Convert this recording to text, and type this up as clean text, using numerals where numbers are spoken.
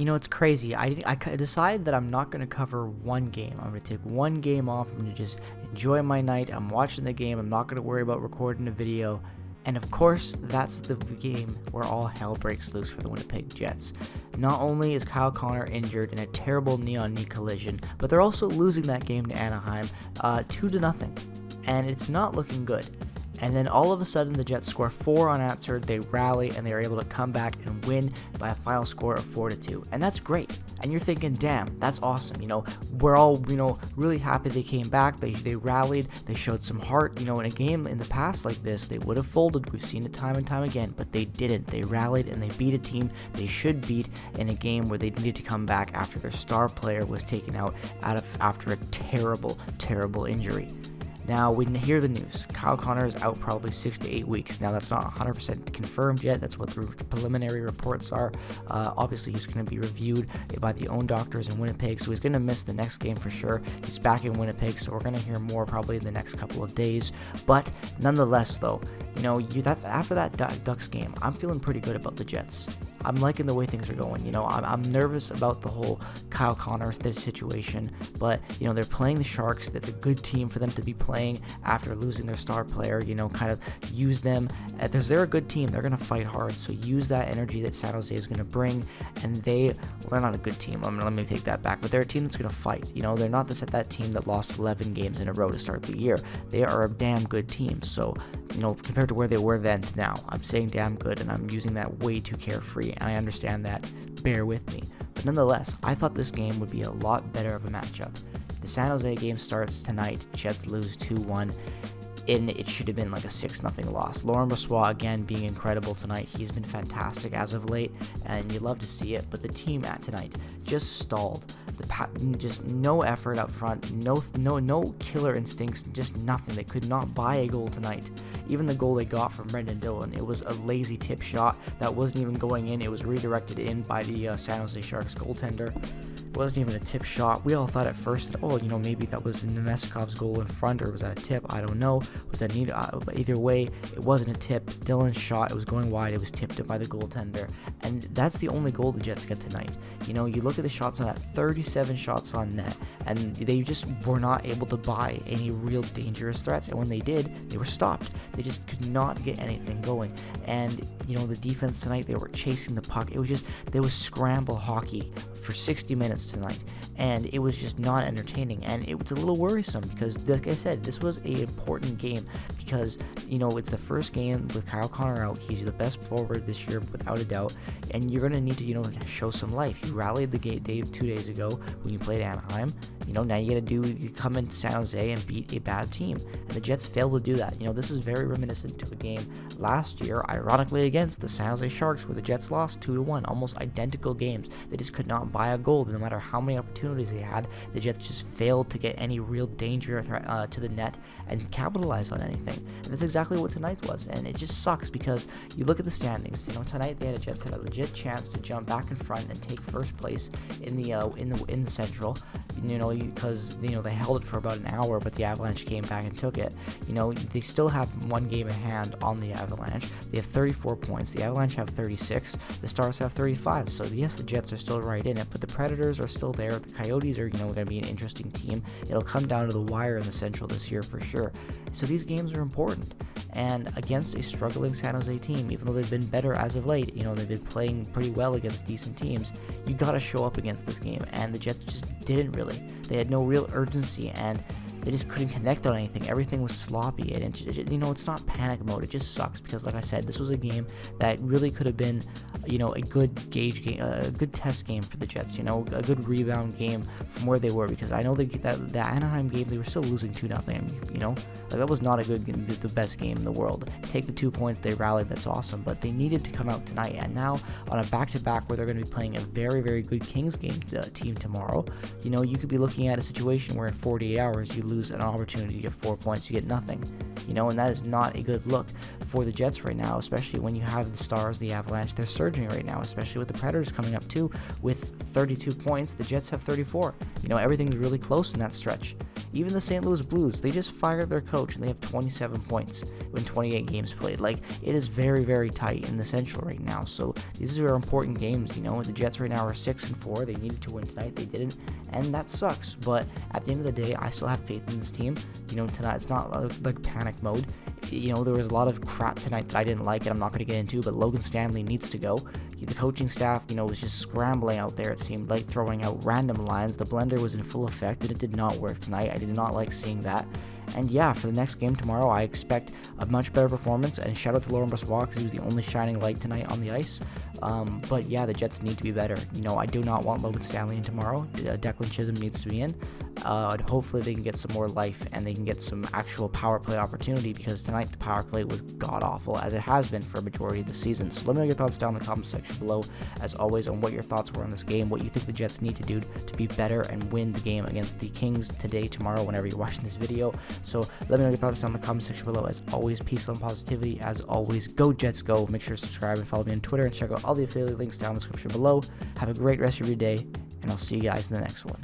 It's crazy. I decided that I'm not going to cover one game. I'm going to take one game off. I'm going to just enjoy my night. I'm watching the game. I'm not going to worry about recording a video. And of course, that's the game where all hell breaks loose for the Winnipeg Jets. Not only is Kyle Connor injured in a terrible knee-on-knee collision, but they're also losing that game to Anaheim 2-0. And it's not looking good. And then all of a sudden, the Jets score 4 unanswered, they rally, and they're able to come back and win by a final score of 4-2. And that's great. And you're thinking, damn, that's awesome. We're all, really happy they came back. They rallied. They showed some heart. In a game in the past like this, they would have folded. We've seen it time and time again, but they didn't. They rallied, and they beat a team they should beat in a game where they needed to come back after their star player was taken out after a terrible, terrible injury. Now, we hear the news. Kyle Connor is out probably 6 to 8 weeks. Now, that's not 100% confirmed yet. That's what the preliminary reports are. Obviously, he's going to be reviewed by the own doctors in Winnipeg, so he's going to miss the next game for sure. He's back in Winnipeg, so we're going to hear more probably in the next couple of days. But nonetheless, though, after that Ducks game, I'm feeling pretty good about the Jets. I'm liking the way things are going. I'm nervous about the whole Kyle Connor situation, but they're playing the Sharks. That's a good team for them to be playing after losing their star player. Kind of use them. They're a good team. They're gonna fight hard. So use that energy that San Jose is gonna bring. And they're not a good team. Let me take that back. But they're a team that's gonna fight. They're not that team that lost 11 games in a row to start the year. They are a damn good team. So compared to where they were then to now, I'm saying damn good, and I'm using that way too carefree. And I understand that. Bear with me. But nonetheless, I thought this game would be a lot better of a matchup. The San Jose game starts tonight. Jets lose 2-1. And it should have been like a 6-0 loss. Laurent Brossoit, again, being incredible tonight. He's been fantastic as of late, and you love to see it. But the team at tonight just stalled. Just no effort up front, no killer instincts, just nothing. They could not buy a goal tonight. Even the goal they got from Brendan Dillon, it was a lazy tip shot that wasn't even going in. It was redirected in by the San Jose Sharks goaltender. It wasn't even a tip shot. We all thought at first that, maybe that was Nemeskov's goal in front, or was that a tip? I don't know. Was that needed? But either way, it wasn't a tip. Dillon's shot, it was going wide. It was tipped by the goaltender. And that's the only goal the Jets get tonight. You look at the shots on that, 37 shots on net, and they just were not able to buy any real dangerous threats. And when they did, they were stopped. They just could not get anything going. And, the defense tonight, they were chasing the puck. There was scramble hockey for 60 minutes tonight, and it was just not entertaining, and it was a little worrisome because, like I said, this was an important game because, it's the first game with Kyle Connor out. He's the best forward this year without a doubt, and you're going to need to, show some life. You rallied the game 2 days ago when you played Anaheim. Now you come into San Jose and beat a bad team, and the Jets failed to do that. This is very reminiscent to a game last year, ironically against the San Jose Sharks, where the Jets lost 2-1, almost identical games. They just could not buy a goal. No matter how many opportunities they had, the Jets just failed to get any real danger to the net and capitalize on anything. And that's exactly what tonight was, and it just sucks because you look at the standings. Tonight the Jets had a legit chance to jump back in front and take first place in the Central. Because they held it for about an hour, but the Avalanche came back and took it. They still have one game in hand on the Avalanche. They have 34 points. The Avalanche have 36. The Stars have 35. So yes, the Jets are still right in it, but the Predators are still there. The Coyotes are going to be an interesting team. It'll come down to the wire in the Central this year for sure. So these games are important. And against a struggling San Jose team, even though they've been better as of late, they've been playing pretty well against decent teams, you got to show up against this game, and the Jets just didn't really. They had no real urgency, and they just couldn't connect on anything. Everything was sloppy, and it's not panic mode. It just sucks because, like I said, this was a game that really could have been, a good gauge game, a good test game for the Jets. A good rebound game from where they were, because I know that Anaheim game, they were still losing 2-0. That was not the best game in the world. Take the 2 points, they rallied. That's awesome, but they needed to come out tonight. And now on a back-to-back where they're going to be playing a very, very good Kings game team tomorrow, you could be looking at a situation where in 48 hours you lose an opportunity to get 4 points, you get nothing. You know, and that is not a good look for the Jets right now, especially when you have the Stars, the Avalanche. They're surging right now, especially with the Predators coming up too with 32 points. The Jets have 34. You know, everything's really close in that stretch. Even the St. Louis Blues, they just fired their coach and they have 27 points in 28 games played. Like, it is very, very tight in the Central right now. So these are important games. You know, the Jets right now are 6-4. They needed to win tonight. They didn't, and that sucks. But at the end of the day, I still have faith in this team. You know, tonight it's not like panic mode. You know, there was a lot of crap tonight that I didn't like, and I'm not going to get into, but Logan Stanley needs to go. The coaching staff, you know, was just scrambling out there, it seemed like, throwing out random lines. The blender was in full effect, and it did not work tonight. I did not like seeing that. And yeah, for the next game tomorrow, I expect a much better performance. And shout out to Laurent Brossoit, because he was the only shining light tonight on the ice. But yeah, the Jets need to be better. You know, I do not want Logan Stanley in tomorrow. Declan Chisholm needs to be in. And hopefully they can get some more life and they can get some actual power play opportunity, because tonight the power play was god-awful, as it has been for a majority of the season. So let me know your thoughts down in the comment section below, as always, on what your thoughts were on this game, what you think the Jets need to do to be better and win the game against the Kings today, tomorrow, whenever you're watching this video. So let me know your thoughts down in the comment section below. As always, peace, love, and positivity. As always, go Jets go. Make sure to subscribe and follow me on Twitter, and check out all the affiliate links down in the description below. Have a great rest of your day, and I'll see you guys in the next one.